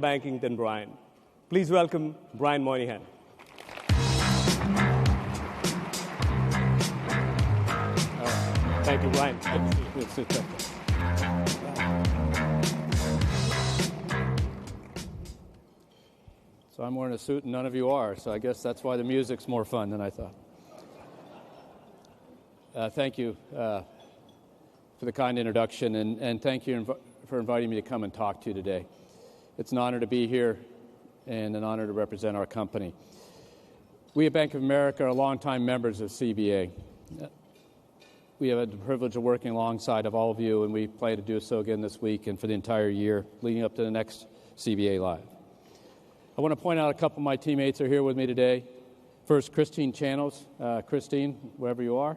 banking than Brian. Please welcome Brian Moynihan. Thank you, Brian. So I'm wearing a suit and none of you are, so I guess that's why the music's more fun than I thought. Thank you for the kind introduction, and thank you for inviting me to come and talk to you today. It's an honor to be here and an honor to represent our company. We at Bank of America are longtime members of CBA. We have had the privilege of working alongside of all of you, and we plan to do so again this week and for the entire year leading up to the next CBA Live. I want to point out a couple of my teammates are here with me today. First, Christine Channels. Christine, wherever you are.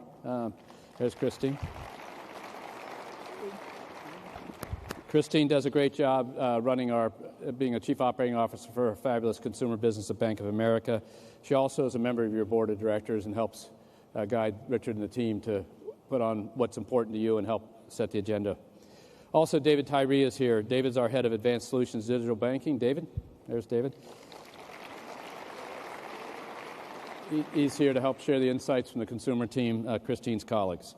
There's Christine. Christine does a great job being a Chief Operating Officer for a fabulous consumer business at Bank of America. She also is a member of your board of directors and helps guide Richard and the team to put on what's important to you and help set the agenda. Also, David Tyree is here. David's our head of Advanced Solutions Digital Banking. David? There's David. He's here to help share the insights from the consumer team, Christine's colleagues.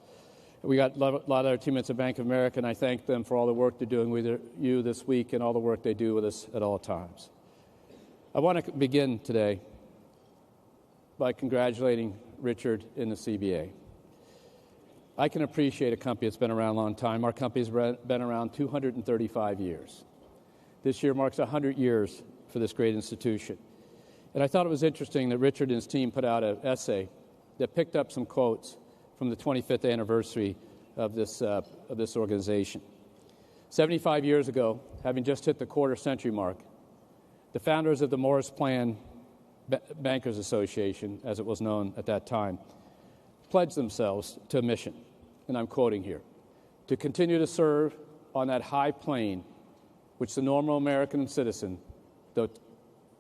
We got a lot of our teammates at Bank of America, and I thank them for all the work they're doing with you this week and all the work they do with us at all times. I want to begin today by congratulating Richard in the CBA. I can appreciate a company that's been around a long time. Our company's been around 235 years. This year marks 100 years for this great institution. And I thought it was interesting that Richard and his team put out an essay that picked up some quotes from the 25th anniversary of this organization. 75 years ago, having just hit the quarter-century mark, the founders of the Morris Plan Bankers Association, as it was known at that time, pledged themselves to a mission, and I'm quoting here, to continue to serve on that high plane which the normal American citizen, though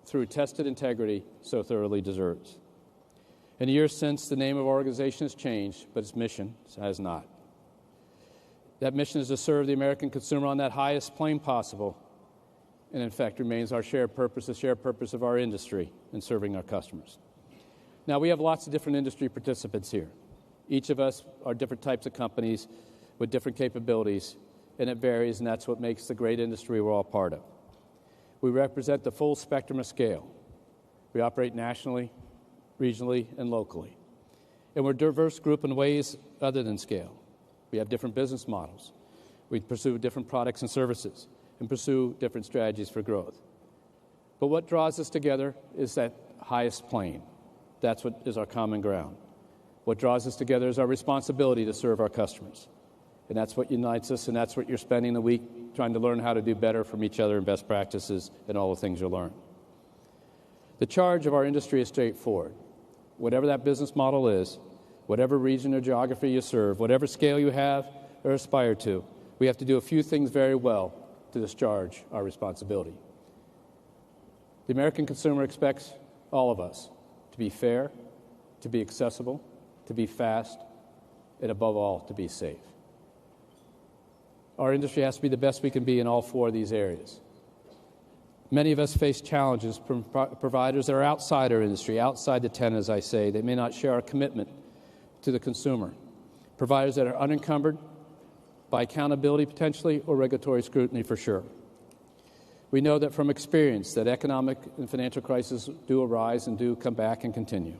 through tested integrity, so thoroughly deserves. In the years since, the name of our organization has changed, but its mission has not. That mission is to serve the American consumer on that highest plane possible, and in fact remains our shared purpose, the shared purpose of our industry in serving our customers. Now, we have lots of different industry participants here. Each of us are different types of companies with different capabilities, and it varies, and that's what makes the great industry we're all part of. We represent the full spectrum of scale. We operate nationally, regionally, and locally. And we're a diverse group in ways other than scale. We have different business models. We pursue different products and services and pursue different strategies for growth. But what draws us together is that highest plane. That's what is our common ground. What draws us together is our responsibility to serve our customers. And that's what unites us, and that's what you're spending the week trying to learn how to do better from each other and best practices and all the things you'll learn. The charge of our industry is straightforward. Whatever that business model is, whatever region or geography you serve, whatever scale you have or aspire to, we have to do a few things very well to discharge our responsibility. The American consumer expects all of us to be fair, to be accessible, to be fast, and above all, to be safe. Our industry has to be the best we can be in all four of these areas. Many of us face challenges from providers that are outside our industry, outside the tent, as I say. They may not share our commitment to the consumer. Providers that are unencumbered by accountability potentially or regulatory scrutiny for sure. We know that from experience that economic and financial crises do arise and do come back and continue.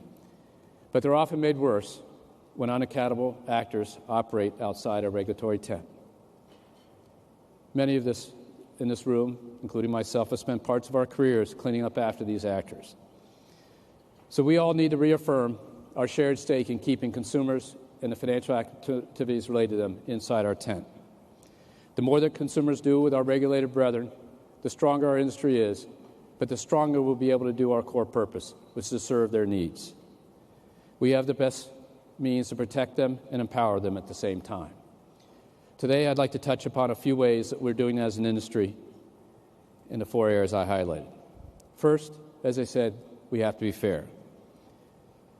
But they're often made worse when unaccountable actors operate outside our regulatory tent. Many of us in this room, including myself, have spent parts of our careers cleaning up after these actors. So we all need to reaffirm our shared stake in keeping consumers and the financial activities related to them inside our tent. The more that consumers do with our regulated brethren, the stronger our industry is, but the stronger we'll be able to do our core purpose, which is to serve their needs. We have the best means to protect them and empower them at the same time. Today, I'd like to touch upon a few ways that we're doing as an industry in the four areas I highlighted. First, as I said, we have to be fair.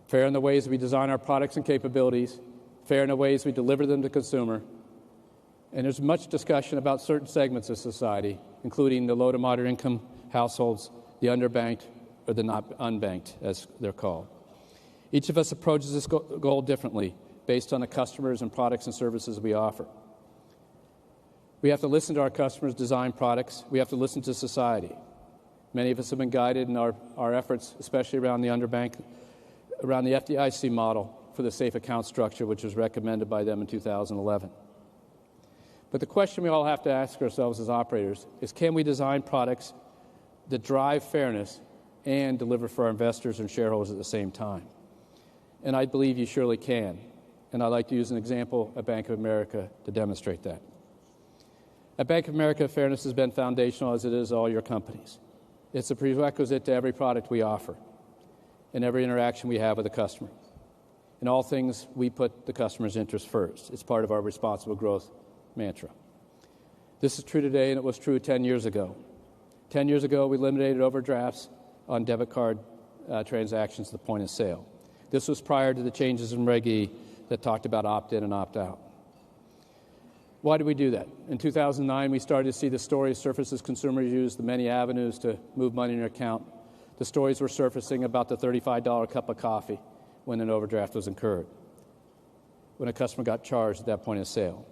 Fair in the ways we design our products and capabilities, fair in the ways we deliver them to consumer, and there's much discussion about certain segments of society, including the low to moderate income households, the underbanked, or the not unbanked, as they're called. Each of us approaches this goal differently based on the customers and products and services we offer. We have to listen to our customers' design products. We have to listen to society. Many of us have been guided in our efforts, especially around the underbanked, around the FDIC model for the safe account structure, which was recommended by them in 2011. But the question we all have to ask ourselves as operators is, can we design products that drive fairness and deliver for our investors and shareholders at the same time? And I believe you surely can. And I'd like to use an example at Bank of America to demonstrate that. At Bank of America, fairness has been foundational, as it is all your companies. It's a prerequisite to every product we offer and every interaction we have with the customer. In all things, we put the customer's interest first. It's part of our responsible growth mantra. This is true today, and it was true 10 years ago. 10 years ago, we eliminated overdrafts on debit card transactions at the point of sale. This was prior to the changes in Reg E that talked about opt-in and opt-out. Why did we do that? In 2009, we started to see the stories surface as consumers used the many avenues to move money in their account. The stories were surfacing about the $35 cup of coffee when an overdraft was incurred, when a customer got charged at that point of sale.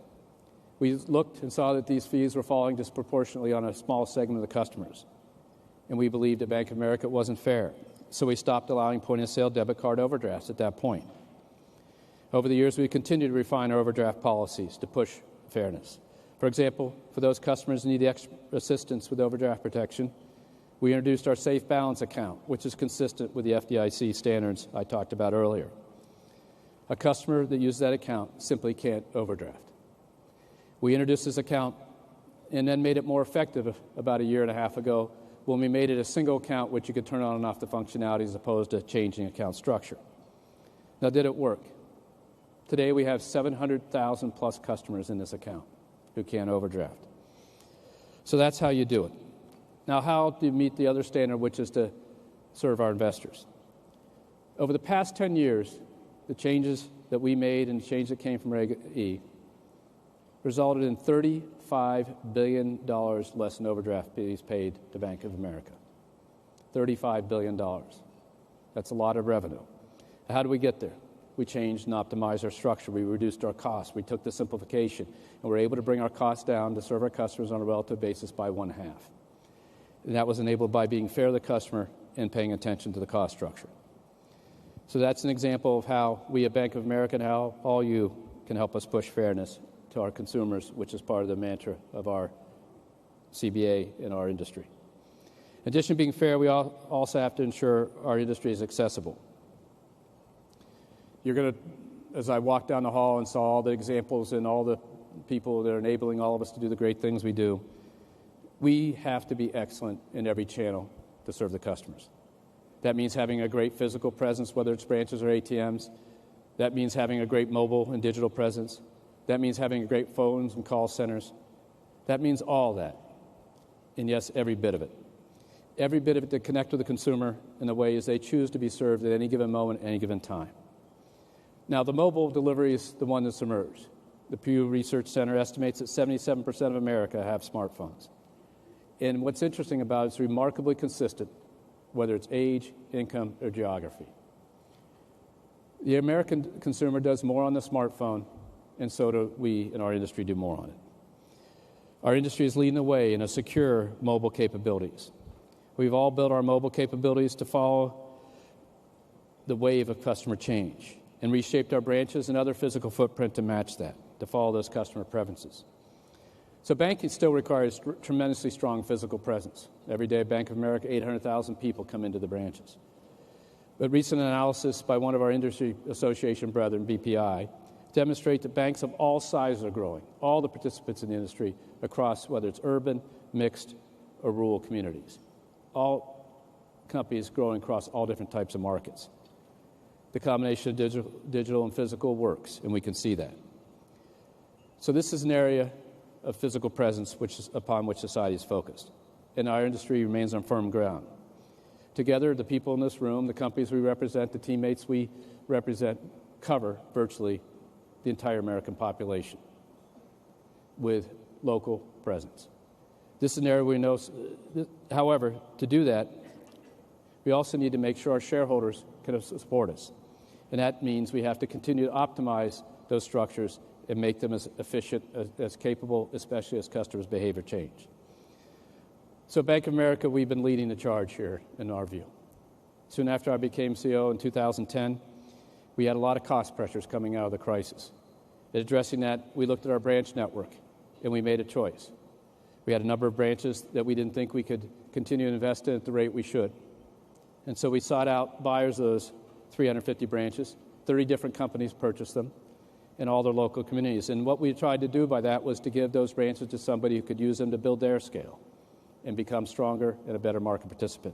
We looked and saw that these fees were falling disproportionately on a small segment of the customers, and we believed at Bank of America it wasn't fair. So we stopped allowing point-of-sale debit card overdrafts at that point. Over the years, we continued to refine our overdraft policies to push fairness. For example, for those customers who need extra assistance with overdraft protection, we introduced our Safe Balance account, which is consistent with the FDIC standards I talked about earlier. A customer that uses that account simply can't overdraft. We introduced this account and then made it more effective about a year and a half ago when we made it a single account which you could turn on and off the functionality as opposed to changing account structure. Now, did it work? Today, we have 700,000 plus customers in this account who can't overdraft. So that's how you do it. Now, how do you meet the other standard, which is to serve our investors? Over the past 10 years, the changes that we made and the change that came from Reg E resulted in $35 billion less in overdraft fees paid to Bank of America. $35 billion. That's a lot of revenue. How do we get there? We changed and optimized our structure. We reduced our costs. We took the simplification, and we're able to bring our costs down to serve our customers on a relative basis by one-half. And that was enabled by being fair to the customer and paying attention to the cost structure. So that's an example of how we at Bank of America and how all you can help us push fairness to our consumers, which is part of the mantra of our CBA in our industry. In addition to being fair, we also have to ensure our industry is accessible. You're going to, as I walked down the hall and saw all the examples and all the people that are enabling all of us to do the great things we do, we have to be excellent in every channel to serve the customers. That means having a great physical presence, whether it's branches or ATMs. That means having a great mobile and digital presence. That means having great phones and call centers. That means all that. And yes, every bit of it. Every bit of it to connect with the consumer in the ways they choose to be served at any given moment, any given time. Now, the mobile delivery is the one that's emerged. The Pew Research Center estimates that 77% of America have smartphones. And what's interesting about it, it's remarkably consistent, whether it's age, income, or geography. The American consumer does more on the smartphone, and so do we in our industry do more on it. Our industry is leading the way in a secure mobile capabilities. We've all built our mobile capabilities to follow the wave of customer change and reshaped our branches and other physical footprint to match that, to follow those customer preferences. So banking still requires tremendously strong physical presence. Every day at Bank of America, 800,000 people come into the branches. But recent analysis by one of our industry association brethren, BPI, demonstrate that banks of all sizes are growing, all the participants in the industry across whether it's urban, mixed, or rural communities. All companies growing across all different types of markets. The combination of digital and physical works, and we can see that. So this is an area of physical presence upon which society is focused, and our industry remains on firm ground. Together, the people in this room, the companies we represent, the teammates we represent, cover virtually the entire American population with local presence. This is an area we know. However, to do that, we also need to make sure our shareholders can support us. And that means we have to continue to optimize those structures and make them as efficient, as capable, especially as customers' behavior change. So Bank of America, we've been leading the charge here, in our view. Soon after I became CEO in 2010, we had a lot of cost pressures coming out of the crisis. In addressing that, we looked at our branch network, and we made a choice. We had a number of branches that we didn't think we could continue to invest in at the rate we should. And so we sought out buyers of those 350 branches. 30 different companies purchased them in all their local communities. And what we tried to do by that was to give those branches to somebody who could use them to build their scale and become stronger and a better market participant.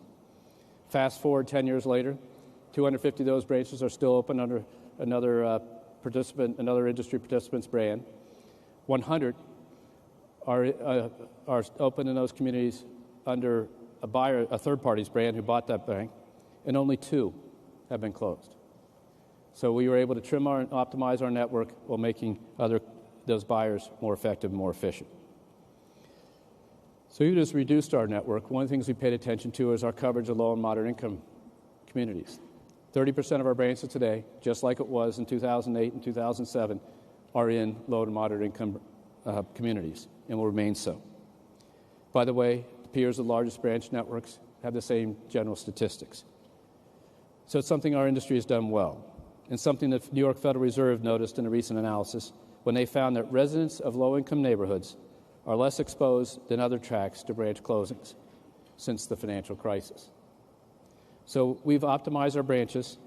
Fast forward 10 years later, 250 of those branches are still open under another industry participant's brand. 100 are open in those communities under a third party's brand who bought that bank, and only 2 have been closed. So we were able to trim and optimize our network while making those buyers more effective and more efficient. So even as we reduced our network, one of the things we paid attention to is our coverage of low and moderate income communities. 30% of our branches today, just like it was in 2008 and 2007, are in low and moderate income communities and will remain so. By the way, the peers of the largest branch networks have the same general statistics. So it's something our industry has done well, and something that the New York Federal Reserve noticed in a recent analysis when they found that residents of low-income neighborhoods are less exposed than other tracts to branch closings since the financial crisis. So we've optimized our branches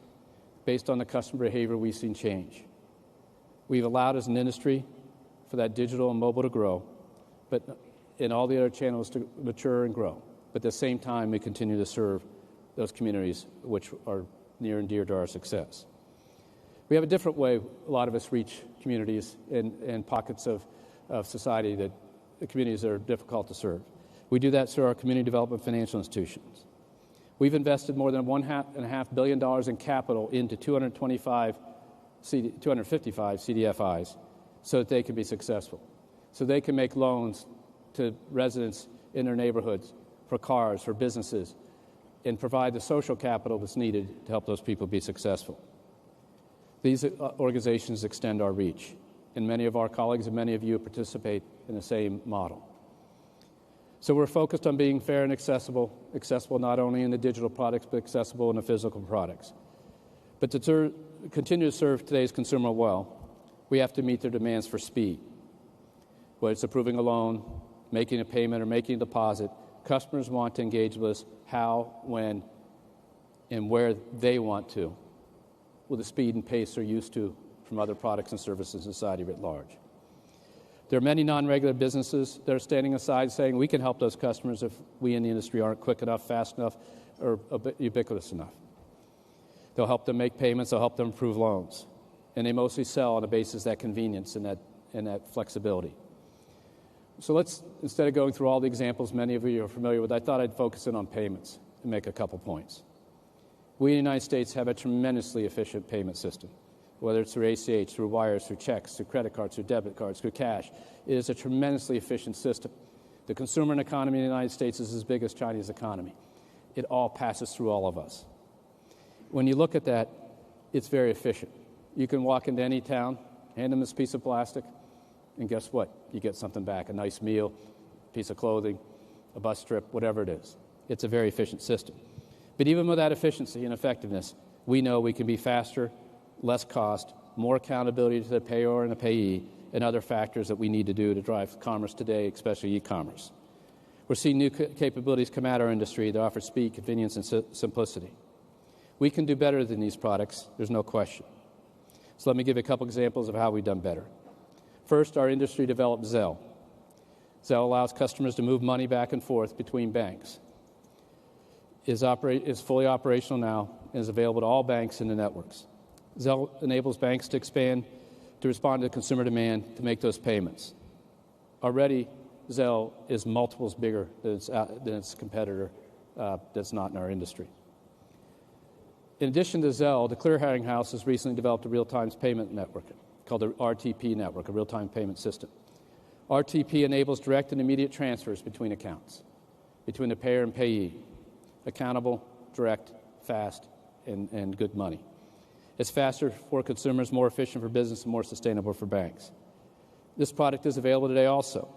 based on the customer behavior we've seen change. We've allowed as an industry for that digital and mobile to grow, but in all the other channels to mature and grow. But at the same time, we continue to serve those communities which are near and dear to our success. We have a different way a lot of us reach communities and pockets of society that the communities that are difficult to serve. We do that through our community development financial institutions. We've invested more than $1.5 billion in capital into 255 CDFIs so that they can be successful, so they can make loans to residents in their neighborhoods for cars, for businesses, and provide the social capital that's needed to help those people be successful. These organizations extend our reach, and many of our colleagues and many of you participate in the same model. So we're focused on being fair and accessible not only in the digital products, but accessible in the physical products. But to continue to serve today's consumer well, we have to meet their demands for speed. Whether it's approving a loan, making a payment, or making a deposit, customers want to engage with us how, when, and where they want to, with the speed and pace they're used to from other products and services in society writ large. There are many non-regular businesses that are standing aside saying we can help those customers if we in the industry aren't quick enough, fast enough, or ubiquitous enough. They'll help them make payments, they'll help them approve loans. And they mostly sell on the basis of that convenience and that flexibility. So let's, instead of going through all the examples many of you are familiar with, I thought I'd focus in on payments and make a couple points. We in the United States have a tremendously efficient payment system, whether it's through ACH, through wires, through checks, through credit cards, through debit cards, through cash. It is a tremendously efficient system. The consumer economy in the United States is as big as China's economy. It all passes through all of us. When you look at that, it's very efficient. You can walk into any town, hand them this piece of plastic, and guess what? You get something back, a nice meal, a piece of clothing, a bus trip, whatever it is. It's a very efficient system. But even with that efficiency and effectiveness, we know we can be faster, less cost, more accountability to the payer and the payee, and other factors that we need to do to drive commerce today, especially e-commerce. We're seeing new capabilities come out of our industry that offer speed, convenience, and simplicity. We can do better than these products, there's no question. So let me give you a couple examples of how we've done better. First, our industry developed Zelle. Zelle allows customers to move money back and forth between banks. Is fully operational now and is available to all banks in the networks. Zelle enables banks to expand to respond to consumer demand to make those payments. Already, Zelle is multiples bigger than its competitor that's not in our industry. In addition to Zelle, the Clearinghouse has recently developed a real-time payment network called the RTP network, a real-time payment system. RTP enables direct and immediate transfers between accounts, between the payer and payee. Accountable, direct, fast, and good money. It's faster for consumers, more efficient for business, and more sustainable for banks. This product is available today also.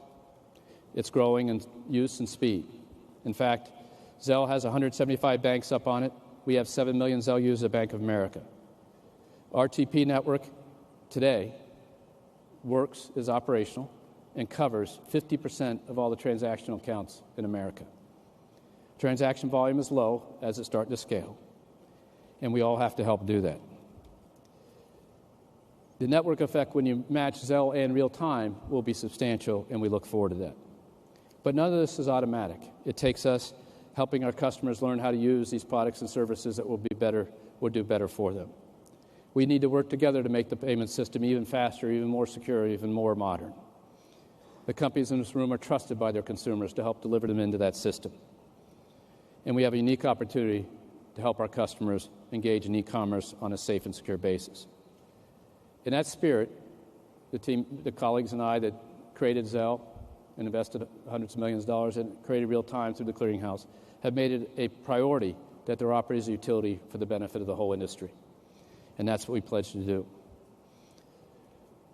It's growing in use and speed. In fact, Zelle has 175 banks up on it. We have 7 million Zelle users at Bank of America. RTP network today works, is operational, and covers 50% of all the transactional accounts in America. Transaction volume is low as it's starting to scale, and we all have to help do that. The network effect when you match Zelle and real time will be substantial, and we look forward to that. But none of this is automatic. It takes us helping our customers learn how to use these products and services that will do better for them. We need to work together to make the payment system even faster, even more secure, even more modern. The companies in this room are trusted by their consumers to help deliver them into that system. And we have a unique opportunity to help our customers engage in e-commerce on a safe and secure basis. In that spirit, the colleagues and I that created Zelle and invested hundreds of millions of dollars and created real time through the clearinghouse have made it a priority that they're operating as a utility for the benefit of the whole industry. And that's what we pledge to do.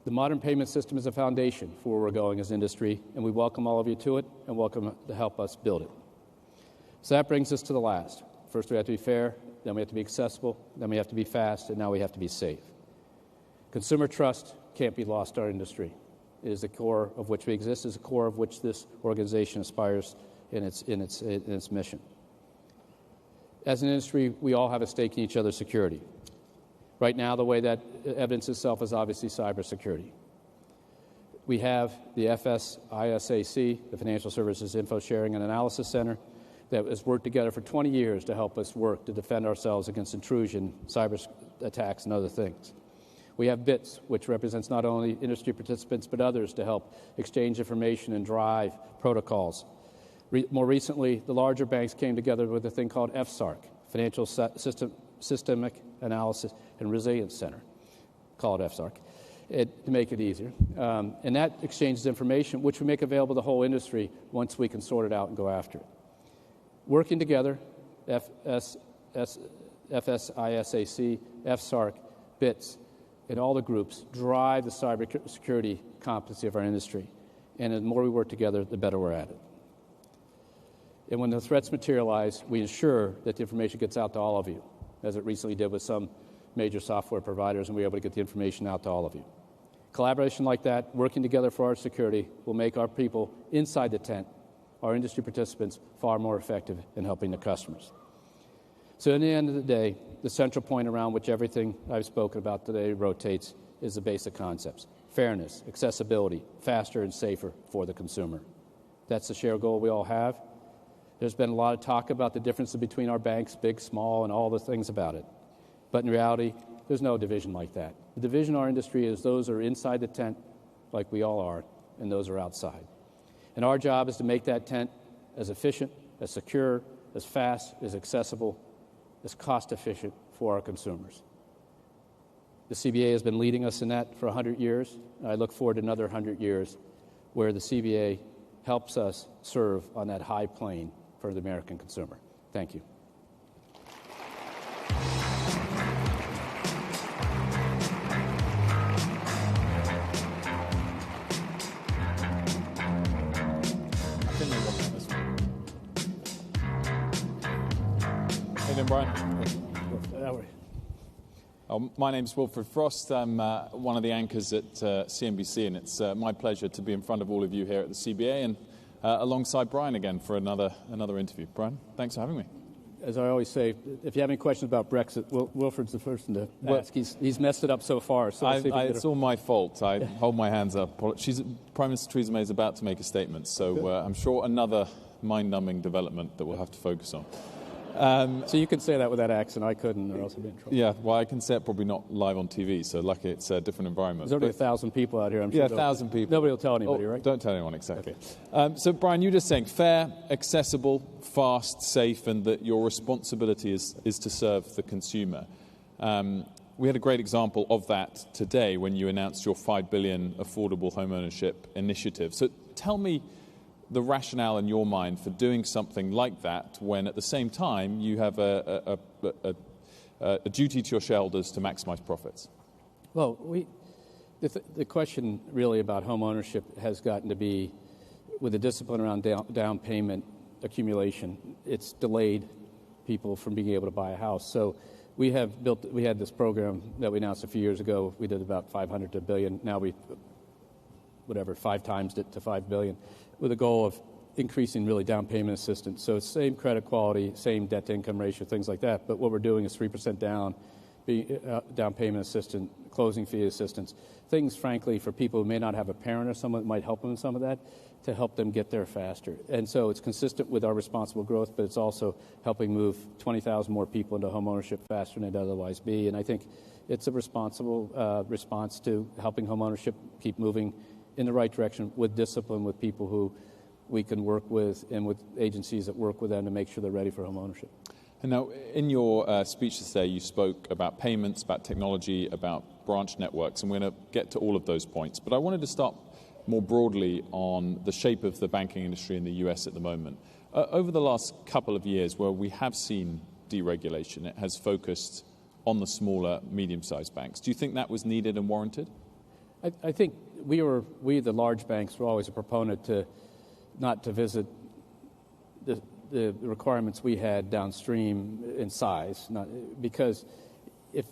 The modern payment system is a foundation for where we're going as an industry, and we welcome all of you to it and welcome to help us build it. So that brings us to the last. First, we have to be fair, then we have to be accessible, then we have to be fast, and now we have to be safe. Consumer trust can't be lost in our industry. It is the core of which we exist, is the core of which this organization aspires in its mission. As an industry, we all have a stake in each other's security. Right now, the way that evidences itself is obviously cybersecurity. We have the FSISAC, the Financial Services Info Sharing and Analysis Center, that has worked together for 20 years to help us work to defend ourselves against intrusion, cyber attacks, and other things. We have BITS, which represents not only industry participants but others to help exchange information and drive protocols. More recently, the larger banks came together with a thing called FSARC, Financial Systemic Analysis and Resilience Center, call it FSARC, to make it easier. And that exchanges information, which we make available to the whole industry once we can sort it out and go after it. Working together, FSISAC, FSARC, BITS, and all the groups drive the cybersecurity competency of our industry. And the more we work together, the better we're at it. And when the threats materialize, we ensure that the information gets out to all of you, as it recently did with some major software providers, and we were able to get the information out to all of you. Collaboration like that, working together for our security, will make our people inside the tent, our industry participants, far more effective in helping the customers. So in the end of the day, the central point around which everything I've spoken about today rotates is the basic concepts: fairness, accessibility, faster and safer for the consumer. That's the shared goal we all have. There's been a lot of talk about the differences between our banks, big, small, and all the things about it. But in reality, there's no division like that. The division in our industry is those who are inside the tent, like we all are, and those who are outside. And our job is to make that tent as efficient, as secure, as fast, as accessible, as cost-efficient for our consumers. The CBA has been leading us in that for 100 years. And I look forward to another 100 years where the CBA helps us serve on that high plane for the American consumer. Thank you. Hey, Brian. My name's Wilfred Frost. I'm one of the anchors at CNBC, and it's my pleasure to be in front of all of you here at the CBA and alongside Brian again for another interview. Brian, thanks for having me. As I always say, if you have any questions about Brexit, Wilfred's the first one to ask. He's messed it up so far. So it's all my fault. I hold my hands up. Prime Minister Theresa May is about to make a statement, so I'm sure another mind-numbing development that we'll have to focus on. So you can say that with that accent. I couldn't, or else I'd be in trouble. Yeah, well, I can say it probably not live on TV, so lucky it's a different environment. There's already 1,000 people out here, I'm sure. Yeah, 1,000 people. Nobody will tell anybody, right? Don't tell anyone, exactly. Okay. So, Brian, you're just saying fair, accessible, fast, safe, and that your responsibility is to serve the consumer. We had a great example of that today when you announced your $5 billion affordable homeownership initiative. So tell me the rationale in your mind for doing something like that when at the same time you have a duty to your shareholders to maximize profits. Well, the question really about home ownership has gotten to be, with the discipline around down payment accumulation, it's delayed people from being able to buy a house. So we had this program that we announced a few years ago. We did about 500 to $1 billion. Now we, 5 times it to $5 billion, with a goal of increasing really down payment assistance. So it's same credit quality, same debt to income ratio, things like that. But what we're doing is 3% down payment assistance, closing fee assistance, things, frankly, for people who may not have a parent or someone that might help them in some of that, to help them get there faster. And so it's consistent with our responsible growth, but it's also helping move 20,000 more people into homeownership faster than they'd otherwise be. And I think it's a responsible response to helping homeownership keep moving in the right direction with discipline, with people who we can work with and with agencies that work with them to make sure they're ready for homeownership. And now, in your speech today, you spoke about payments, about technology, about branch networks, and we're going to get to all of those points. But I wanted to start more broadly on the shape of the banking industry in the US at the moment. Over the last couple of years, where we have seen deregulation, it has focused on the smaller, medium-sized banks. Do you think that was needed and warranted? I think we, the large banks, were always a proponent to not to visit the requirements we had downstream in size, because if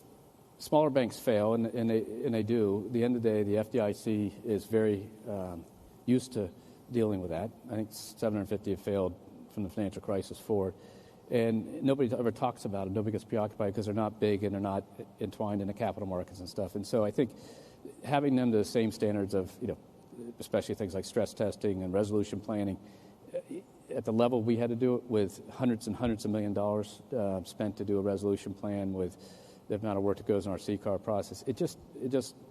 smaller banks fail, and they do, at the end of the day, the FDIC is very used to dealing with that. I think 750 have failed from the financial crisis forward. And nobody ever talks about it. Nobody gets preoccupied because they're not big and they're not entwined in the capital markets and stuff. And so I think having them to the same standards of, especially things like stress testing and resolution planning, at the level we had to do it, with hundreds and hundreds of $1 million spent to do a resolution plan, with the amount of work that goes in our CCAR process, it just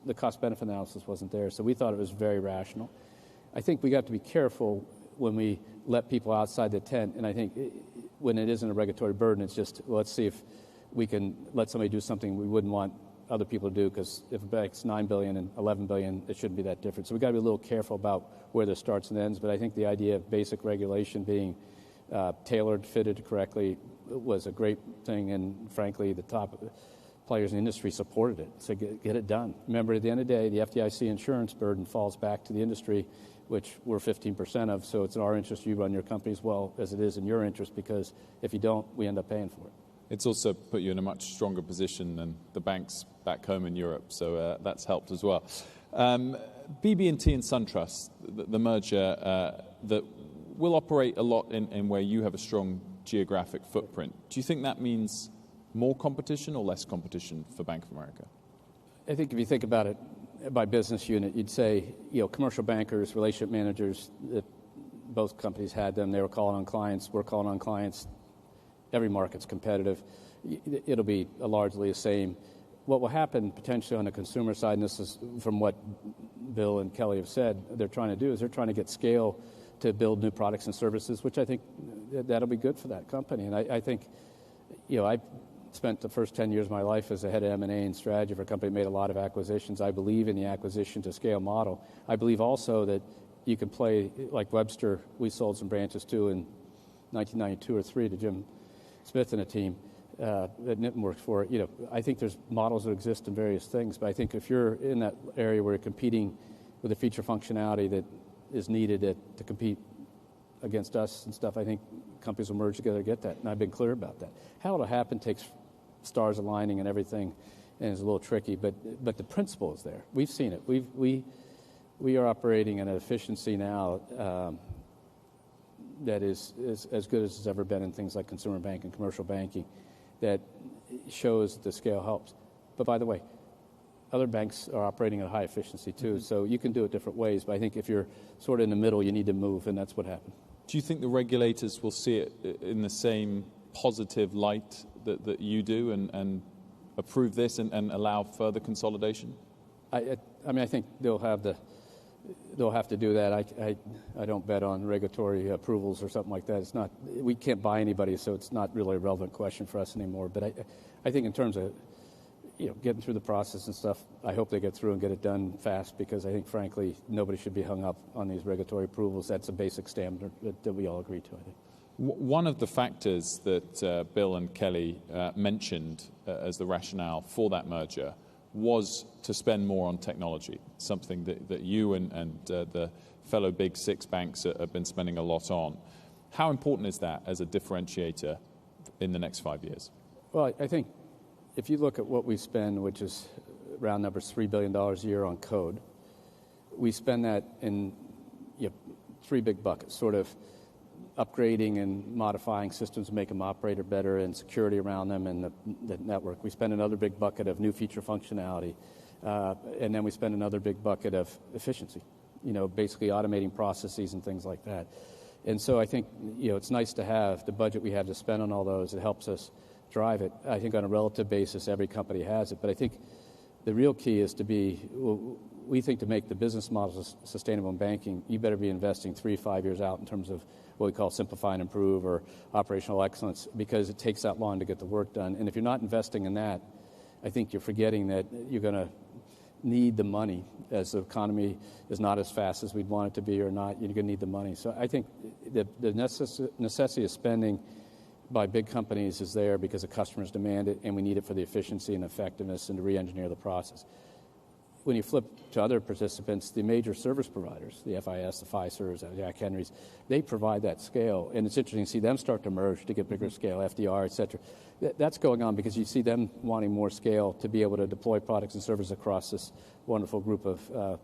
the cost-benefit analysis wasn't there. So we thought it was very rational. I think we got to be careful when we let people outside the tent, and I think when it isn't a regulatory burden, it's just, well, let's see if we can let somebody do something we wouldn't want other people to do, because if a bank's $9 billion and $11 billion, it shouldn't be that different. So we've got to be a little careful about where this starts and ends. But I think the idea of basic regulation being tailored, fitted correctly was a great thing. And frankly, the top players in the industry supported it. So get it done. Remember, at the end of the day, the FDIC insurance burden falls back to the industry, which we're 15% of. So it's in our interest you run your company as well as it is in your interest, because if you don't, we end up paying for it. It's also put you in a much stronger position than the banks back home in Europe, so that's helped as well. BB&T and SunTrust, the merger that will operate a lot in where you have a strong geographic footprint. Do you think that means more competition or less competition for Bank of America? I think if you think about it by business unit, you'd say, commercial bankers, relationship managers, both companies had them. They were calling on clients. We're calling on clients. Every market's competitive. It'll be largely the same. What will happen potentially on the consumer side, and this is from what Bill and Kelly have said, they're trying to do, is they're trying to get scale to build new products and services, which I think that'll be good for that company. And I think, I spent the first 10 years of my life as a head of M&A and strategy for a company that made a lot of acquisitions. I believe in the acquisition to scale model. I believe also that you can play, like Webster, we sold some branches to in 1992 or 3 to Jim Smith and a team that Nitin works for. I think there's models that exist in various things, but I think if you're in that area where you're competing with the feature functionality that is needed to compete against us and stuff, I think companies will merge together to get that, and I've been clear about that. How it'll happen takes stars aligning and everything, and it's a little tricky, but the principle is there. We've seen it. We are operating at an efficiency now that is as good as it's ever been in things like consumer banking, commercial banking, that shows the scale helps. But by the way, other banks are operating at a high efficiency too, so you can do it different ways. But I think if you're sort of in the middle, you need to move, and that's what happened. Do you think the regulators will see it in the same positive light that you do and approve this and allow further consolidation? I think they'll have to do that. I don't bet on regulatory approvals or something like that. It's not. We can't buy anybody, so it's not really a relevant question for us anymore. But I think in terms of, getting through the process and stuff, I hope they get through and get it done fast, because I think, frankly, nobody should be hung up on these regulatory approvals. That's a basic standard that we all agree to, I think. One of the factors that Bill and Kelly mentioned as the rationale for that merger was to spend more on technology, something that you and the fellow big six banks have been spending a lot on. How important is that as a differentiator in the next 5 years? Well, I think if you look at what we spend, which is round numbers $3 billion a year on code, we spend that in three big buckets, sort of upgrading and modifying systems to make them operate better, and security around them, and the network. We spend another big bucket of new feature functionality, and then we spend another big bucket of efficiency, basically automating processes and things like that. And so I think, it's nice to have the budget we have to spend on all those. It helps us drive it. I think on a relative basis, every company has it. But I think the real key is we think to make the business models sustainable in banking, you better be investing 3 to 5 years out in terms of what we call simplify and improve, or operational excellence, because it takes that long to get the work done. And if you're not investing in that, I think you're forgetting that you're going to need the money as the economy is not as fast as we'd want it to be, or not. You're going to need the money. So I think the necessity of spending by big companies is there because the customers demand it, and we need it for the efficiency and effectiveness and to re-engineer the process. When you flip to other participants, the major service providers, the FIS, the Fiservs, the Jack Henrys, they provide that scale. And it's interesting to see them start to merge to get bigger scale, FDR, et cetera. That's going on because you see them wanting more scale to be able to deploy products and services across this wonderful group of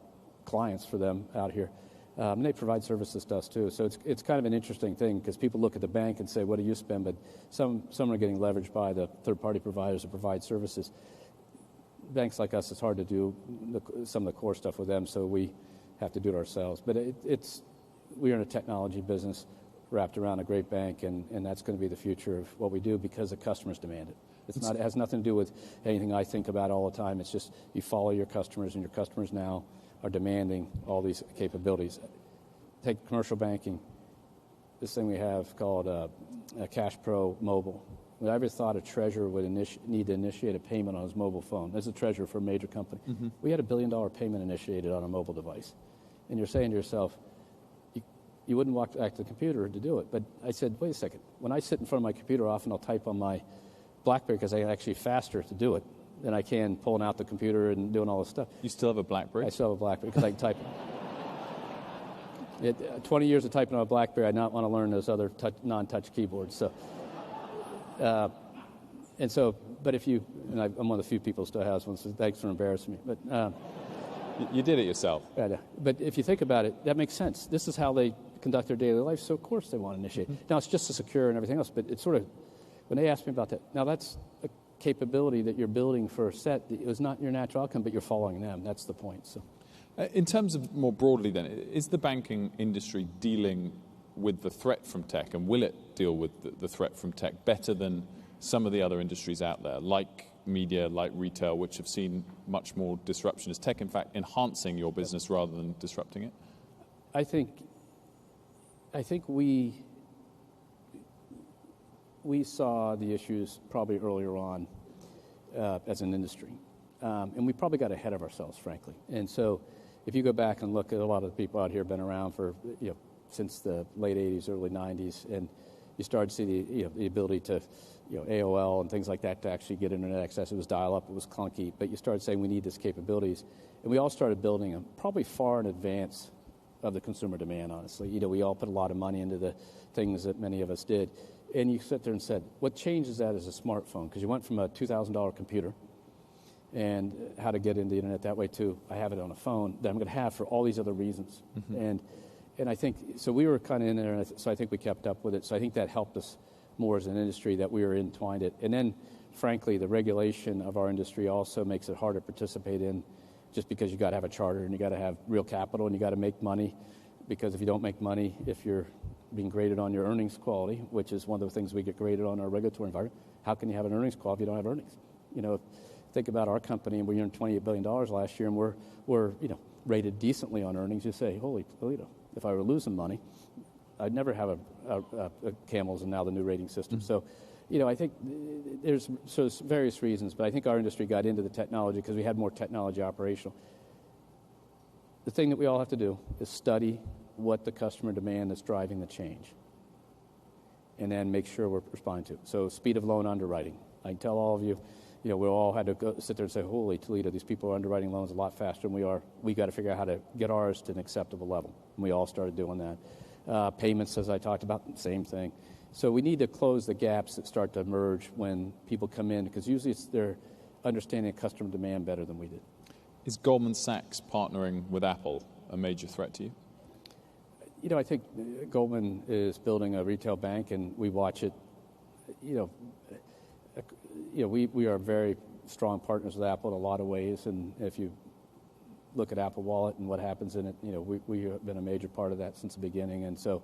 clients for them out here. And they provide services to us too. So it's kind of an interesting thing, because people look at the bank and say, what do you spend? But some are getting leveraged by the third-party providers that provide services. Banks like us, it's hard to do some of the core stuff with them, so we have to do it ourselves. But we're in a technology business wrapped around a great bank, and that's going to be the future of what we do because the customers demand it. It has nothing to do with anything I think about all the time. It's just you follow your customers, and your customers now are demanding all these capabilities. Take commercial banking, this thing we have called Cash Pro Mobile. I ever thought a treasurer would need to initiate a payment on his mobile phone. As a treasurer for a major company. Mm-hmm. We had $1 billion payment initiated on a mobile device. And you're saying to yourself, you wouldn't walk back to the computer to do it. But I said, wait a second. When I sit in front of my computer, often I'll type on my BlackBerry because I'm actually faster to do it than I can pulling out the computer and doing all this stuff. You still have a BlackBerry? I still have a BlackBerry because I can type. 20 years of typing on a BlackBerry, I not want to learn those other non-touch keyboards. So. But if you, and I'm one of the few people who still has one, so thanks for embarrassing me. But you did it yourself. Yeah. But if you think about it, that makes sense. This is how they conduct their daily life, so of course they want to initiate. Mm-hmm. Now, it's just as secure and everything else, but it's sort of, when they ask me about that, now that's a capability that you're building for a set that is not your natural outcome, but you're following them. That's the point. So, in terms of more broadly then, is the banking industry dealing with the threat from tech, and will it deal with the threat from tech better than some of the other industries out there, like media, like retail, which have seen much more disruption? Is tech, in fact, enhancing your business rather than disrupting it? I think we saw the issues probably earlier on as an industry, and we probably got ahead of ourselves, frankly. And so if you go back and look at a lot of the people out here have been around for since the late 80s, early 90s, and you started to see the ability to, AOL and things like that to actually get internet access. It was dial-up, it was clunky, but you started saying we need these capabilities. And we all started building them probably far in advance of the consumer demand, honestly. We all put a lot of money into the things that many of us did. And you sit there and said, what changes that is a smartphone? Because you went from a $2,000 computer and how to get into the internet that way to I have it on a phone that I'm going to have for all these other reasons. Mm-hmm. And I think, so we were kind of in there, and so I think we kept up with it. So I think that helped us more as an industry that we were entwined it. And then, frankly, the regulation of our industry also makes it harder to participate in, just because you got to have a charter and you got to have real capital and you got to make money. Because if you don't make money, if you're being graded on your earnings quality, which is one of the things we get graded on our regulatory environment, how can you have an earnings quality if you don't have earnings? Think about our company, and we earned $28 billion last year, and we're rated decently on earnings. You say, holy Toledo. If I were losing money, I'd never have a Camels and now the new rating system. Mm-hmm. So I think there's various reasons, but I think our industry got into the technology because we had more technology operational. The thing that we all have to do is study what the customer demand that's driving the change, and then make sure we're responding to it. So speed of loan underwriting. I can tell all of you, we all had to sit there and say, holy Toledo, these people are underwriting loans a lot faster than we are. We got to figure out how to get ours to an acceptable level. And we all started doing that. Payments, as I talked about, same thing. So we need to close the gaps that start to emerge when people come in, because usually they're understanding customer demand better than we did. Is Goldman Sachs partnering with Apple a major threat to you? I think Goldman is building a retail bank, and we watch it. We are very strong partners with Apple in a lot of ways, and if you look at Apple Wallet and what happens in it, we have been a major part of that since the beginning, and so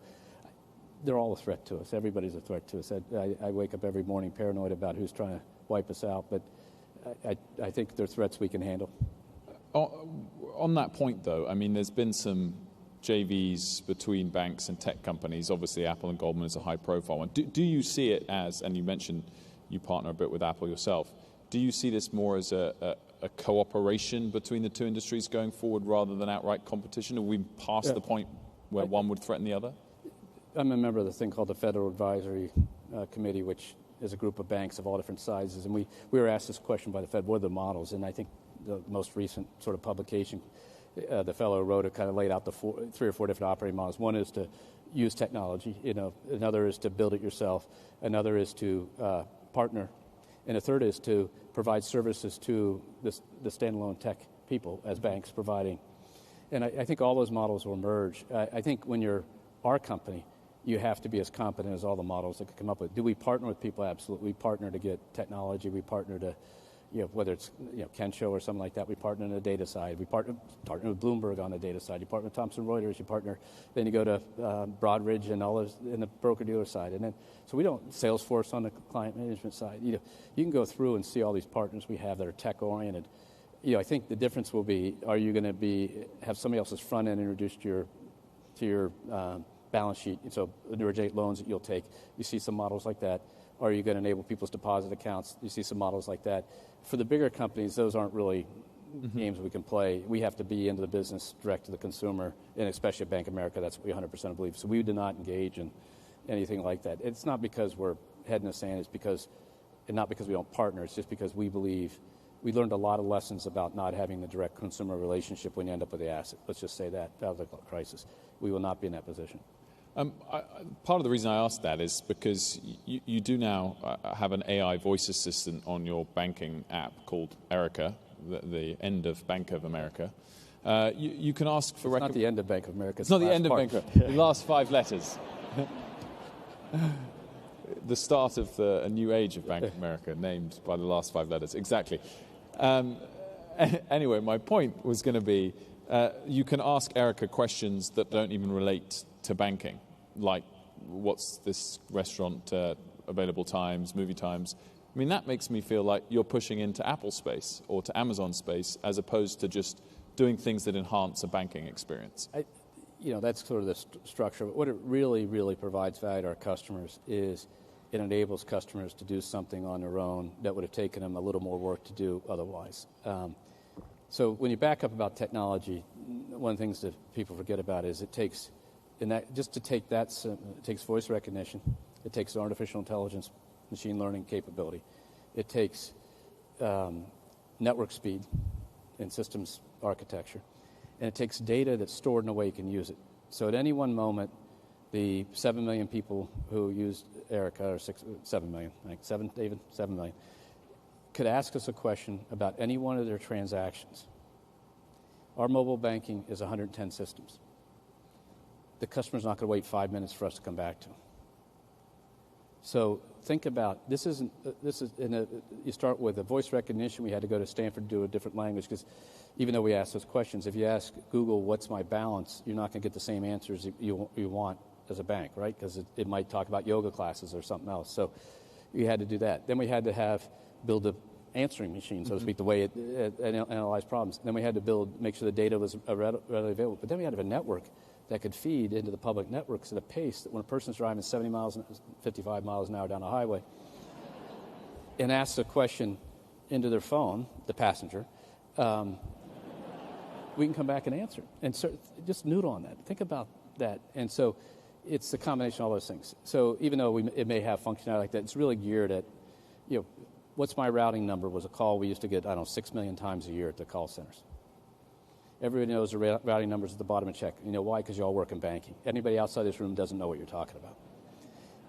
they're all a threat to us. Everybody's a threat to us. I wake up every morning paranoid about who's trying to wipe us out, but I think they're threats we can handle. On that point, though, I mean, there's been some JVs between banks and tech companies. Obviously, Apple and Goldman is a high-profile one. Do you see it as, and you mentioned you partner a bit with Apple yourself, do you see this more as a cooperation between the two industries going forward rather than outright competition? Are we past the point where one would threaten the other? I'm a member of the thing called the Federal Advisory Committee, which is a group of banks of all different sizes. And we were asked this question by the Fed, what are the models? And I think the most recent sort of publication, the fellow wrote it, kind of laid out the 3 or 4 different operating models. One is to use technology. Another is to build it yourself. Another is to partner. And a third is to provide services to the standalone tech people as banks providing. And I think all those models will merge. I think when you're our company, you have to be as competent as all the models that could come up with. Do we partner with people? Absolutely. We partner to get technology. We partner to, whether it's Kensho or something like that. We partner on the data side. We partner with Bloomberg on the data side. You partner with Thomson Reuters. Then you go to Broadridge and all those in the broker-dealer side. And then, so we don't, Salesforce on the client management side. You can go through and see all these partners we have that are tech-oriented. I think the difference will be, are you going to have somebody else's front end introduced to your balance sheet, so originate loans that you'll take. You see some models like that. Or are you going to enable people's deposit accounts? You see some models like that. For the bigger companies, those aren't really games we can play. We have to be into the business direct to the consumer, and especially at Bank of America, that's what we 100% believe. So we do not engage in anything like that. It's not because we're head in the sand. And not because we don't partner. It's just because we believe we learned a lot of lessons about not having the direct consumer relationship when you end up with the asset. Let's just say that was a crisis. We will not be in that position. Part of the reason I asked that is because you do now have an AI voice assistant on your banking app called Erica, the end of Bank of America. You can ask for... It's not the end of Bank of America. It's not the end of Bank of America. The last 5 letters. The start of a new age of Bank of America, named by the last 5 letters. Exactly. Anyway, my point was going to be, you can ask Erica questions that don't even relate to banking, like what's this restaurant available times, movie times. I mean, that makes me feel like you're pushing into Apple space or to Amazon space as opposed to just doing things that enhance a banking experience. That's sort of the structure. But what it really, really provides value to our customers is it enables customers to do something on their own that would have taken them a little more work to do otherwise. So when you back up about technology, one of the things that people forget about is it takes voice recognition, it takes artificial intelligence, machine learning capability, it takes network speed and systems architecture, and it takes data that's stored in a way you can use it. So at any one moment, the 7 million people who used Erica, or 7 million, like 7 million, could ask us a question about any one of their transactions. Our mobile banking is 110 systems. The customer's not going to wait 5 minutes for us to come back to them. So think about, you start with a voice recognition. We had to go to Stanford to do a different language because even though we ask those questions, if you ask Google, what's my balance, you're not going to get the same answers you want as a bank, right? Because it might talk about yoga classes or something else. So we had to do that. Then we had to build a answering machine, so to speak, the way it analyzed problems. Then we had to make sure the data was readily available. But then we had to have a network that could feed into the public networks at a pace that when a person's driving 55 miles an hour down a highway, and asks a question into their phone, the passenger, we can come back and answer it. And so just noodle on that. Think about that. And so it's a combination of all those things. So even though it may have functionality like that, it's really geared at, what's my routing number was a call we used to get, 6 million times a year at the call centers. Everybody knows the routing numbers at the bottom of the check. You know why? Because you all work in banking. Anybody outside this room doesn't know what you're talking about.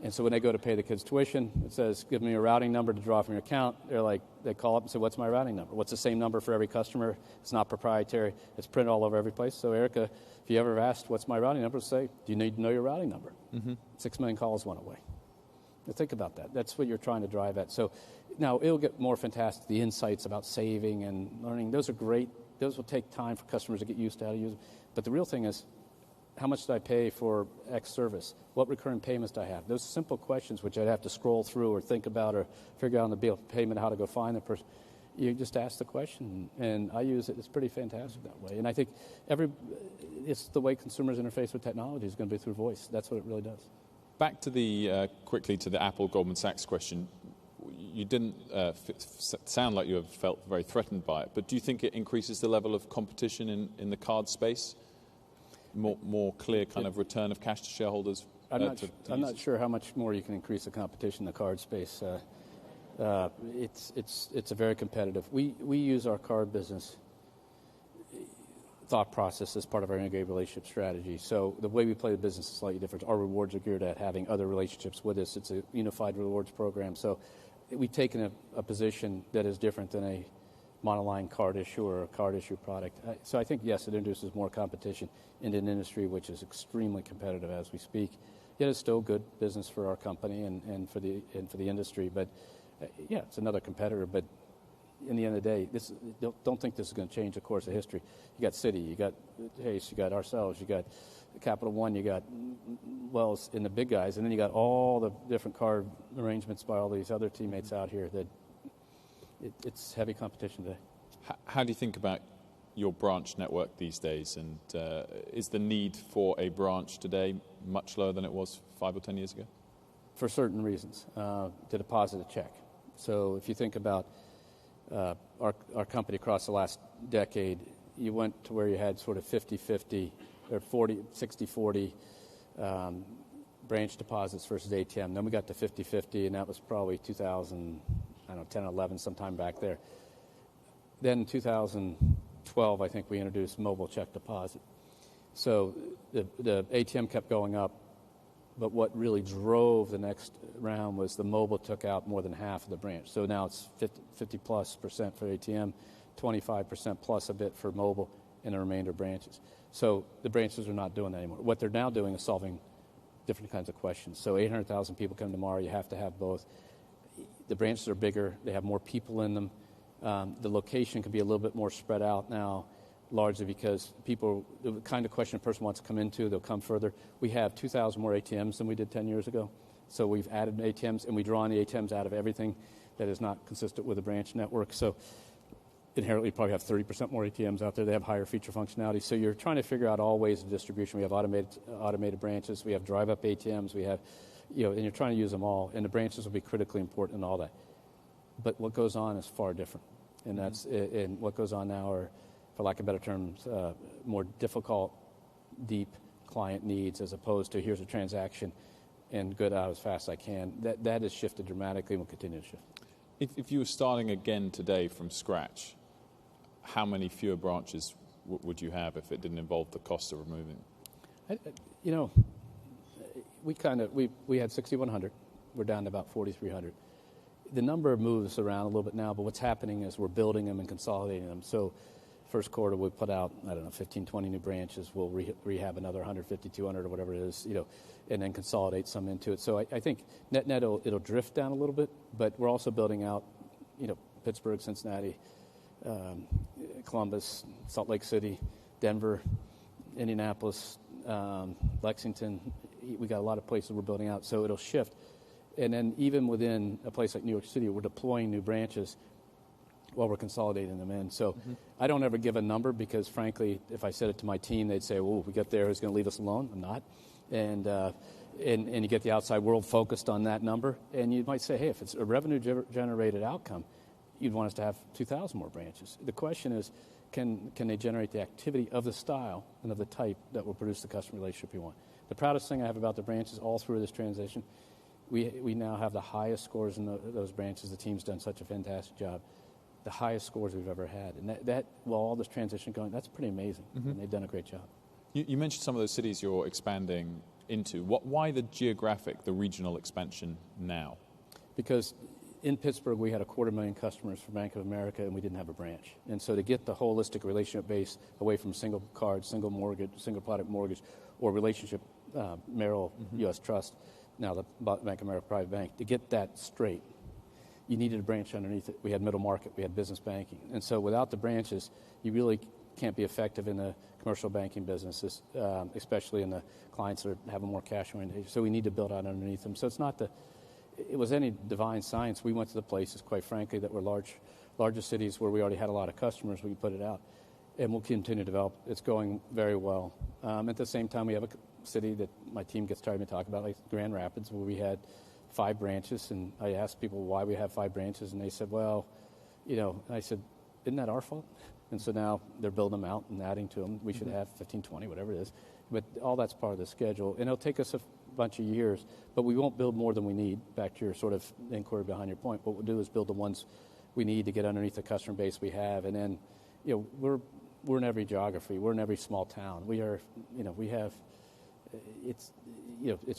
And so when they go to pay the kids' tuition, it says, give me a routing number to draw from your account. They call up and say, what's my routing number? What's the same number for every customer? It's not proprietary. It's printed all over every place. So, Erica, if you ever asked, what's my routing number, say, do you need to know your routing number? 6 million calls went away. Now, think about that. That's what you're trying to drive at. So now it'll get more fantastic. The insights about saving and learning, those are great. Those will take time for customers to get used to how to use them. But the real thing is, how much did I pay for X service? What recurring payments do I have? Those simple questions which I'd have to scroll through or think about or figure out on the bill payment how to go find the person. You just ask the question, and I use it. It's pretty fantastic that way. And I think it's the way consumers interface with technology is going to be through voice. That's what it really does. Back to quickly to the Apple Goldman Sachs question. You didn't sound like you have felt very threatened by it, but do you think it increases the level of competition in the card space? More clear kind of return of cash to shareholders? I'm not sure how much more you can increase the competition in the card space. It's a very competitive. We use our card business thought process as part of our integrated relationship strategy. So the way we play the business is slightly different. Our rewards are geared at having other relationships with us. It's a unified rewards program. So we've taken a position that is different than a monoline card issue or a card issue product. So I think, yes, it introduces more competition in an industry which is extremely competitive as we speak. Yet it's still good business for our company and for the industry. But yeah, it's another competitor. But in the end of the day, don't think this is going to change the course of history. You got Citi, you got Chase, you got ourselves, you got Capital One, you got Wells and the big guys, and then you got all the different card arrangements by all these other teammates out here that it's heavy competition today. How do you think about your branch network these days? And is the need for a branch today much lower than it was 5 or 10 years ago? For certain reasons, to deposit a check. So if you think about our company across the last decade, you went to where you had sort of 50-50 or 60-40 branch deposits versus ATM. Then we got to 50-50, and that was probably 2010 or 11, sometime back there. Then in 2012, I think we introduced mobile check deposit. So the ATM kept going up, but what really drove the next round was the mobile took out more than half of the branch. So now it's 50+% for ATM, 25% plus a bit for mobile, and the remainder branches. So the branches are not doing that anymore. What they're now doing is solving different kinds of questions. So 800,000 people come tomorrow. You have to have both. The branches are bigger. They have more people in them. The location can be a little bit more spread out now, largely because people, the kind of question a person wants to come into, they'll come further. We have 2,000 more ATMs than we did 10 years ago. So we've added ATMs, and we draw on the ATMs out of everything that is not consistent with a branch network. So inherently, you probably have 30% more ATMs out there. They have higher feature functionality. So you're trying to figure out all ways of distribution. We have automated branches. We have drive-up ATMs. We have, and you're trying to use them all. And the branches will be critically important in all that. But what goes on is far different. And and what goes on now are, for lack of better terms, more difficult, deep client needs as opposed to here's a transaction and get out as fast as I can. That has shifted dramatically and will continue to shift. If you were starting again today from scratch, how many fewer branches would you have if it didn't involve the cost of removing? We had 6,100. We're down to about 4,300. The number moves around a little bit now, but what's happening is we're building them and consolidating them. So first quarter, we put out, 15, 20 new branches. We'll rehab another 150, 200 or whatever it is, and then consolidate some into it. So I think net it'll drift down a little bit, but we're also building out, Pittsburgh, Cincinnati, Columbus, Salt Lake City, Denver, Indianapolis, Lexington. We got a lot of places we're building out, so it'll shift. And then even within a place like New York City, we're deploying new branches while we're consolidating them in. So I don't ever give a number because, frankly, if I said it to my team, they'd say, well, if we get there, who's going to leave us alone? I'm not. And and you get the outside world focused on that number, and you might say, hey, if it's a revenue-generated outcome, you'd want us to have 2,000 more branches. The question is, can they generate the activity of the style and of the type that will produce the customer relationship you want? The proudest thing I have about the branches all through this transition, we now have the highest scores in those branches. The team's done such a fantastic job. The highest scores we've ever had. And that while all this transition going, that's pretty amazing. And they've done a great job. You mentioned some of those cities you're expanding into. Why the geographic, the regional expansion now? Because in Pittsburgh, we had 250,000 customers for Bank of America, and we didn't have a branch. And so to get the holistic relationship base away from single card, single mortgage, single product mortgage, or relationship Merrill U.S. Trust, now the Bank of America Private Bank, to get that straight, you needed a branch underneath it. We had middle market, we had business banking. And so without the branches, you really can't be effective in the commercial banking businesses, especially in the clients that have a more cash orientation. So we need to build out underneath them. So it was any divine science. We went to the places, quite frankly, that were larger cities where we already had a lot of customers. We put it out, and we'll continue to develop. It's going very well. At the same time, we have a city that my team gets tired of me talking about, like Grand Rapids, where we had 5 branches, and I asked people why we have 5 branches, and they said, well, I said, isn't that our fault? And so now they're building them out and adding to them. We should have 15, 20, whatever it is. But all that's part of the schedule. And it'll take us a bunch of years, but we won't build more than we need, back to your sort of inquiry behind your point. What we'll do is build the ones we need to get underneath the customer base we have. And then, we're in every geography. We're in every small town. We are, we have, it's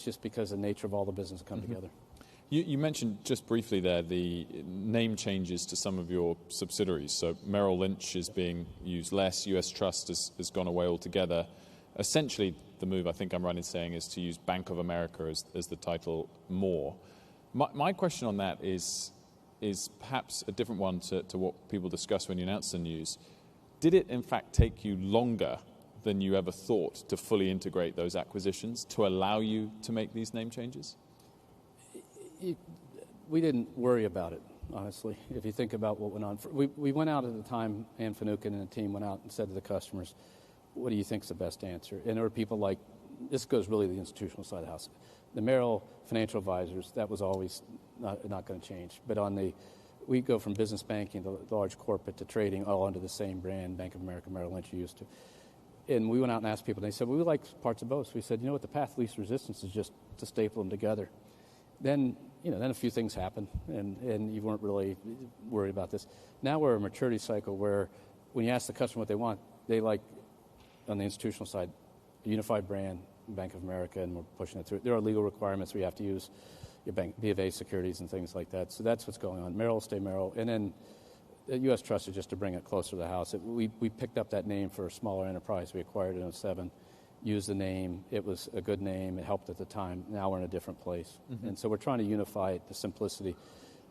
just because of the nature of all the business come together. You mentioned just briefly there the name changes to some of your subsidiaries. So Merrill Lynch is being used less. U.S. Trust has gone away altogether. Essentially, the move, I think I'm right in saying, is to use Bank of America as the title more. My question on that is perhaps a different one to what people discuss when you announce the news. Did it, in fact, take you longer than you ever thought to fully integrate those acquisitions to allow you to make these name changes? We didn't worry about it, honestly. If you think about what went on. We went out at the time, Ann Finucane and the team went out and said to the customers, what do you think is the best answer? And there were people like, this goes really to the institutional side of the house. The Merrill financial advisors, that was always not going to change. But we go from business banking to large corporate to trading all under the same brand, Bank of America, Merrill Lynch you used to. And we went out and asked people, and they said, well, we like parts of both. So we said, what, the path of least resistance is just to staple them together. Then a few things happened, and you weren't really worried about this. Now we're a maturity cycle where when you ask the customer what they want, they like, on the institutional side, a unified brand, Bank of America, and we're pushing it through. There are legal requirements we have to use, your bank, B of A securities and things like that. So that's what's going on. Merrill will stay Merrill. And then the U.S. Trust is just to bring it closer to the house. We picked up that name for a smaller enterprise. We acquired it in 2007. Used the name. It was a good name. It helped at the time. Now we're in a different place. And so we're trying to unify it, the simplicity.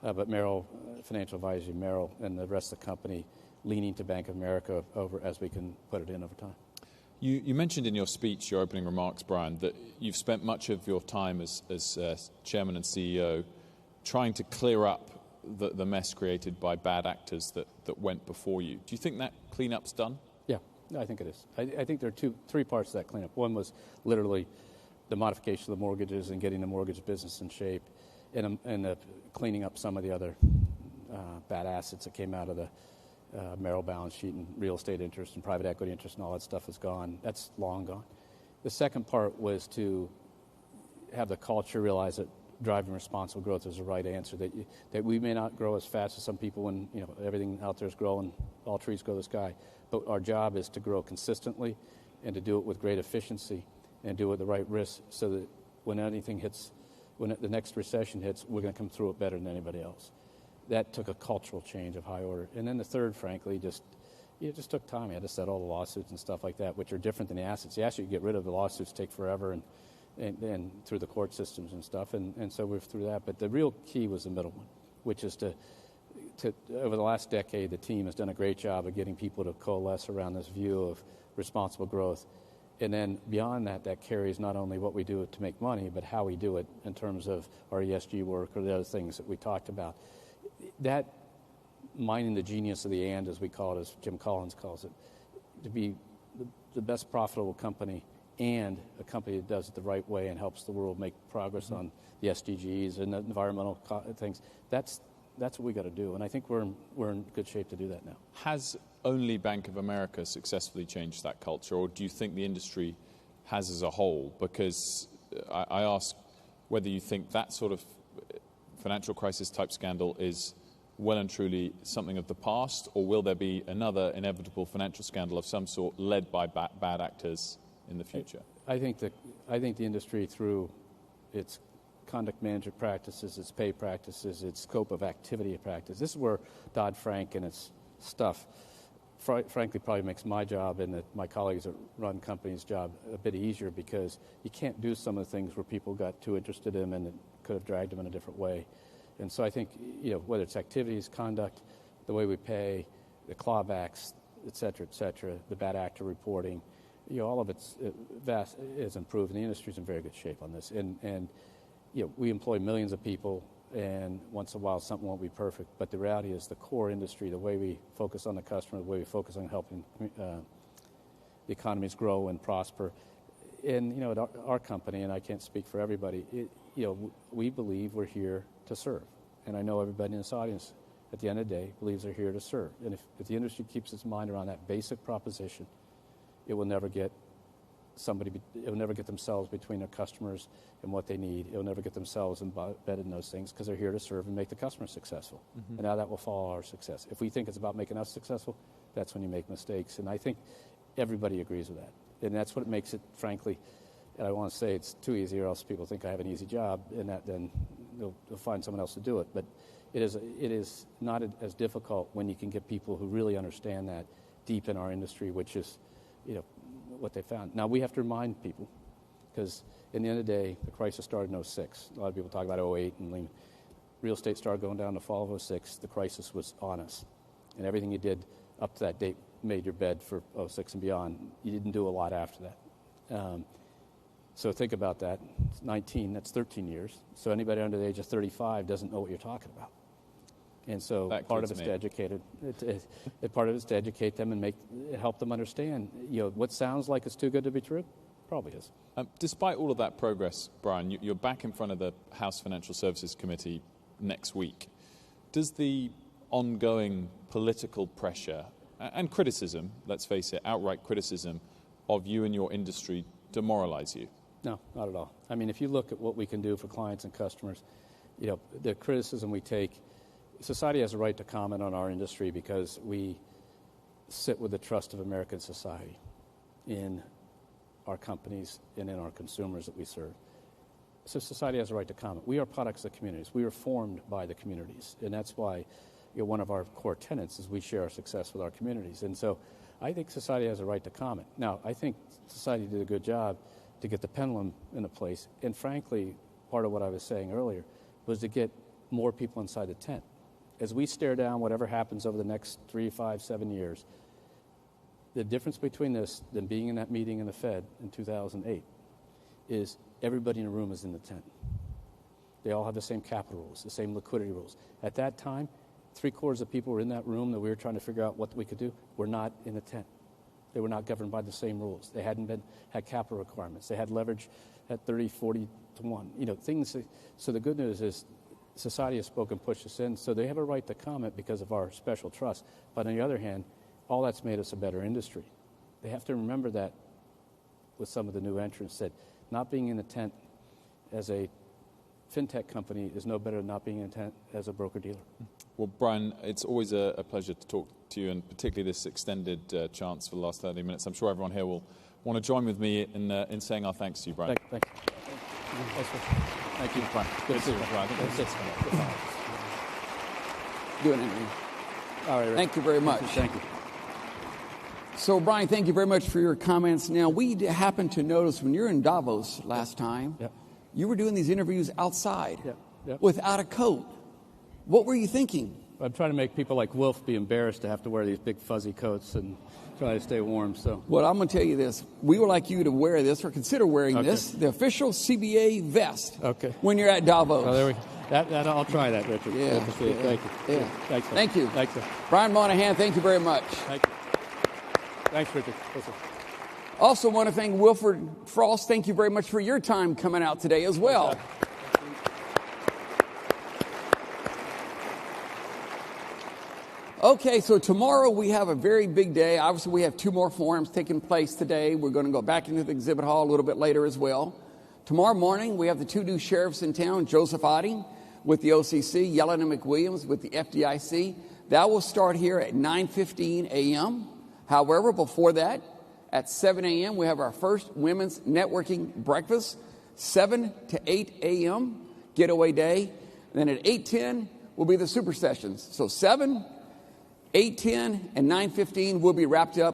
But Merrill, Financial Advisory, Merrill, and the rest of the company leaning to Bank of America over as we can put it in over time. You mentioned in your speech, your opening remarks, Brian, that you've spent much of your time as chairman and CEO trying to clear up the mess created by bad actors that went before you. Do you think that cleanup's done? Yeah, I think it is. I think there are 3 parts to that cleanup. One was literally the modification of the mortgages and getting the mortgage business in shape, and cleaning up some of the other bad assets that came out of the Merrill balance sheet, and real estate interest and private equity interest and all that stuff is gone. That's long gone. The second part was to have the culture realize that driving responsible growth is the right answer, that we may not grow as fast as some people when everything out there is growing, all trees grow to the sky, but our job is to grow consistently and to do it with great efficiency and do it with the right risk so that when anything hits, when the next recession hits, we're going to come through it better than anybody else. That took a cultural change of high order. And then the third, frankly, it just took time. You had to settle the lawsuits and stuff like that, which are different than the assets. The assets you get rid of, the lawsuits take forever and through the court systems and stuff. And so we're through that. But the real key was the middle one, which is to over the last decade, the team has done a great job of getting people to coalesce around this view of responsible growth. And then beyond that, that carries not only what we do to make money, but how we do it in terms of our ESG work or the other things that we talked about. That mining the genius of the and, as we call it, as Jim Collins calls it, to be the best profitable company and a company that does it the right way and helps the world make progress on the SDGs and the environmental things. That's what we got to do, and I think we're in good shape to do that now. Has only Bank of America successfully changed that culture, or do you think the industry has as a whole? Because I ask whether you think that sort of financial crisis type scandal is well and truly something of the past, or will there be another inevitable financial scandal of some sort led by bad actors in the future? I think the industry, through its conduct management practices, its pay practices, its scope of activity practice. This is where Dodd-Frank and its stuff, frankly, probably makes my job and my colleagues that run companies' job a bit easier, because you can't do some of the things where people got too interested in them and it could have dragged them in a different way. And so I think, whether it's activities, conduct, the way we pay, the clawbacks, et cetera, the bad actor reporting, all of it's vast is improved, and the industry's in very good shape on this. And we employ millions of people, and once in a while something won't be perfect. But the reality is the core industry, the way we focus on the customer, the way we focus on helping the economies grow and prosper. And, at our company, and I can't speak for everybody, we believe we're here to serve. And I know everybody in this audience, at the end of the day, believes they're here to serve. And if the industry keeps its mind around that basic proposition, it will never get themselves between their customers and what they need. It will never get themselves embedded in those things, because they're here to serve and make the customer successful. Mm-hmm. And now that will follow our success. If we think it's about making us successful, that's when you make mistakes. And I think everybody agrees with that. And that's what makes it, frankly, and I want to say it's too easy, or else people think I have an easy job, and that then they'll find someone else to do it. But it is not as difficult when you can get people who really understand that deep in our industry, which is, what they found. Now, we have to remind people, because in the end of the day, the crisis started in 2006. A lot of people talk about 2008 and Lehman. Real estate started going down in the fall of 2006. The crisis was on us. And everything you did up to that date made your bed for 2006 and beyond. You didn't do a lot after that. So think about that. It's 19, that's 13 years. So anybody under the age of 35 doesn't know what you're talking about. And so part of it's to educate part of it's to educate them and help them understand. What sounds like it's too good to be true, probably is. Despite all of that progress, Brian, you're back in front of the House Financial Services Committee next week. Does the ongoing political pressure and criticism, let's face it, outright criticism of you and your industry demoralize you? No, not at all. I mean, if you look at what we can do for clients and customers, the criticism we take. Society has a right to comment on our industry because we sit with the trust of American society in our companies and in our consumers that we serve. So society has a right to comment. We are products of the communities. We are formed by the communities. And that's why one of our core tenets is we share our success with our communities. And so I think society has a right to comment. Now, I think society did a good job to get the pendulum into place. And frankly, part of what I was saying earlier was to get more people inside the tent. As we stare down whatever happens over the next 3, 5, 7 years, the difference between this than being in that meeting in the Fed in 2008 is everybody in the room is in the tent. They all have the same capital rules, the same liquidity rules. At that time, 3/4 of people were in that room that we were trying to figure out what we could do were not in the tent. They were not governed by the same rules. They hadn't had capital requirements. They had leverage at 30, 40 to 1. Things. So the good news is, society has spoken, pushed us in, so they have a right to comment because of our special trust. But on the other hand, all that's made us a better industry. They have to remember that with some of the new entrants, that not being in the tent as a fintech company is no better than not being in the tent as a broker-dealer. Well, Brian, it's always a pleasure to talk to you, and particularly this extended chance for the last 30 minutes. I'm sure everyone here will want to join with me in saying our thanks to you, Brian. Thank you. Thank you, Brian. Good to see you, Brian. Doing it. All right. Thank you very much. Thank you. So, Brian, thank you very much for your comments. Now, we happened to notice when you were in Davos last time, you were doing these interviews outside without a coat. What were you thinking? I'm trying to make people like Wilf be embarrassed to have to wear these big fuzzy coats and try to stay warm. So, well, I'm going to tell you this. We would like you to wear this or consider wearing this, the official CBA vest, when you're at Davos. Well, there we go. I'll try that, Richard. Yeah. Thank you. Yeah. Thank you. Brian Moynihan, thank you very much. Thank you. Thanks, Richard. Listen. Also want to thank Wilfred Frost. Thank you very much for your time coming out today as well. Okay, so tomorrow we have a very big day. Obviously, we have 2 more forums taking place today. We're going to go back into the exhibit hall a little bit later as well. Tomorrow morning, we have the 2 new sheriffs in town, Joseph Otting with the OCC, Yelena McWilliams with the FDIC. That will start here at 9:15 a.m. However, before that, at 7 a.m., we have our first women's networking breakfast, 7 to 8 a.m., getaway day. And then at 8:10 will be the super sessions. So 7, 8:10, and 9:15 will be wrapped up.